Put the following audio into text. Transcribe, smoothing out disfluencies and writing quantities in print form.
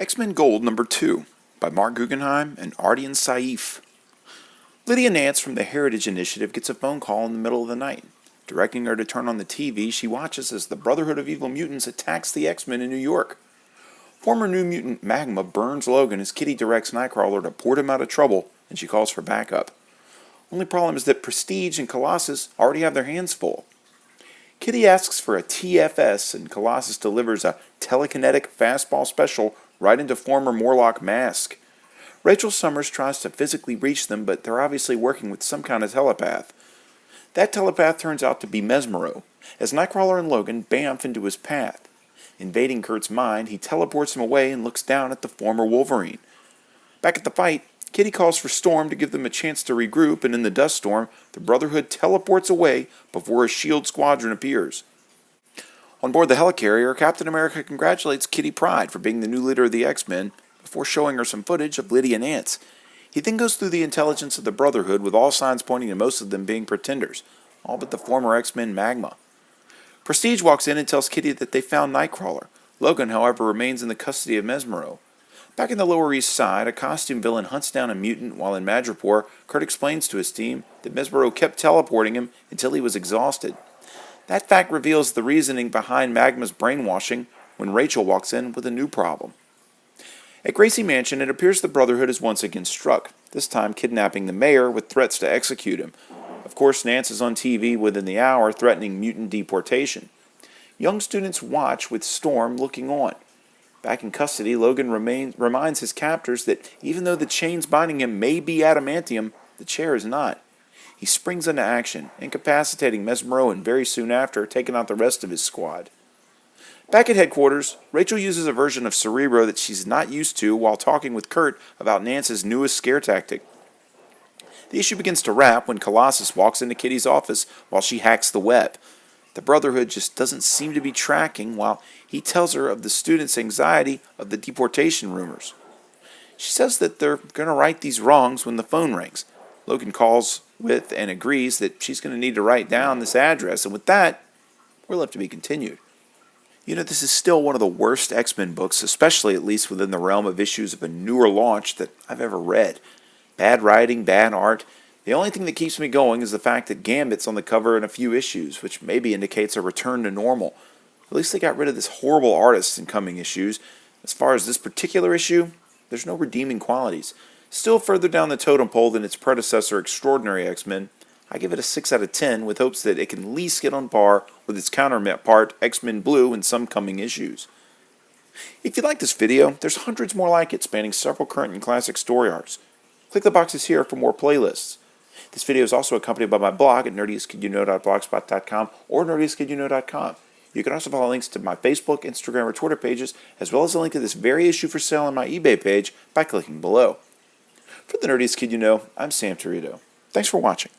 X-Men Gold number 2 by Mark Guggenheim and Ardian Saif. Lydia Nance from the Heritage Initiative gets a phone call in the middle of the night. Directing her to turn on the TV, she watches as the Brotherhood of Evil Mutants attacks the X-Men in New York. Former New Mutant Magma burns Logan as Kitty directs Nightcrawler to port him out of trouble, and she calls for backup. Only problem is that Prestige and Colossus already have their hands full. Kitty asks for a TFS, and Colossus delivers a telekinetic fastball special right into former Morlock Mask. Rachel Summers tries to physically reach them, but they're obviously working with some kind of telepath. That telepath turns out to be Mesmero, as Nightcrawler and Logan bamf into his path. Invading Kurt's mind, he teleports him away and looks down at the former Wolverine. Back at the fight, Kitty calls for Storm to give them a chance to regroup, and in the dust storm, the Brotherhood teleports away before a S.H.I.E.L.D. squadron appears. On board the helicarrier, Captain America congratulates Kitty Pryde for being the new leader of the X-Men before showing her some footage of Lydia Nance. He then goes through the intelligence of the Brotherhood with all signs pointing to most of them being pretenders, all but the former X-Men Magma. Prestige walks in and tells Kitty that they found Nightcrawler. Logan, however, remains in the custody of Mesmero. Back in the Lower East Side, a costume villain hunts down a mutant while in Madripoor. Kurt explains to his team that Mesmero kept teleporting him until he was exhausted. That fact reveals the reasoning behind Magma's brainwashing when Rachel walks in with a new problem. At Gracie Mansion, it appears the Brotherhood is once again struck, this time kidnapping the mayor with threats to execute him. Of course, Nance is on TV within the hour threatening mutant deportation. Young students watch with Storm looking on. Back in custody, Logan reminds his captors that even though the chains binding him may be adamantium, the chair is not. He springs into action, incapacitating Mesmero and very soon after taking out the rest of his squad. Back at headquarters, Rachel uses a version of Cerebro that she's not used to while talking with Kurt about Nance's newest scare tactic. The issue begins to wrap when Colossus walks into Kitty's office while she hacks the web. The Brotherhood just doesn't seem to be tracking while he tells her of the students' anxiety of the deportation rumors. She says that they're going to right these wrongs when the phone rings. Logan calls with and agrees that she's going to need to write down this address, and with that, we're left to be continued. You know, this is still one of the worst X-Men books, especially at least within the realm of issues of a newer launch that I've ever read. Bad writing, bad art. The only thing that keeps me going is the fact that Gambit's on the cover in a few issues, which maybe indicates a return to normal. At least they got rid of this horrible artist in coming issues. As far as this particular issue, there's no redeeming qualities. Still further down the totem pole than its predecessor, Extraordinary X-Men, I give it a 6 out of 10 with hopes that it can at least get on par with its counterpart, X-Men Blue, in some coming issues. If you like this video, there's hundreds more like it spanning several current and classic story arcs. Click the boxes here for more playlists. This video is also accompanied by my blog at nerdiestkidyouknow.blogspot.com or nerdiestkidyouknow.com. You can also follow links to my Facebook, Instagram, or Twitter pages, as well as a link to this very issue for sale on my eBay page by clicking below. For the Nerdiest Kid You Know, I'm Sam Torito. Thanks for watching.